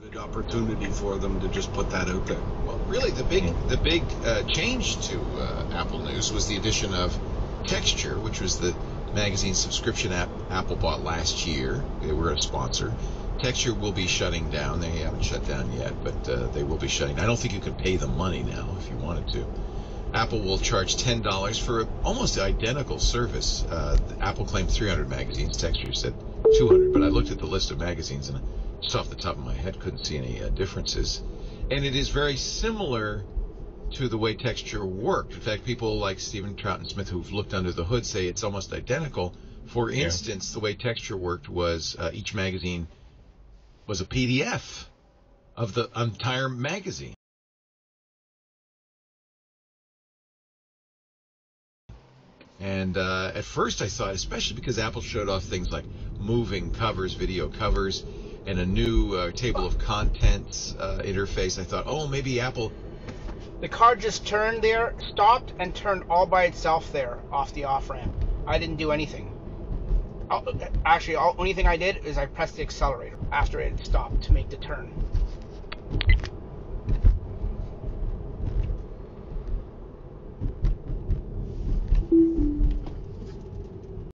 Good opportunity for them to just put that out there. Well, really, the big change to Apple News was the addition of Texture, which was the magazine subscription app Apple bought last year. They were a sponsor. Texture will be shutting down. They haven't shut down yet, but they will be shutting down. I don't think you can pay them money now if you wanted to. Apple will charge $10 for almost identical service. Apple claimed 300 magazines. Texture said 200, but I looked at the list of magazines and just off the top of my head couldn't see any differences. And it is very similar to the way Texture worked. In fact, people like Stephen Troughton-Smith who've looked under the hood say it's almost identical. For instance, the way Texture worked was each magazine was a PDF of the entire magazine. And at first I thought, especially because Apple showed off things like moving covers, video covers, and a new table of contents interface, I thought, oh, maybe Apple... The car just turned there, stopped, and turned all by itself there off the off-ramp. I didn't do anything. Actually, the only thing I did is I pressed the accelerator after it stopped to make the turn.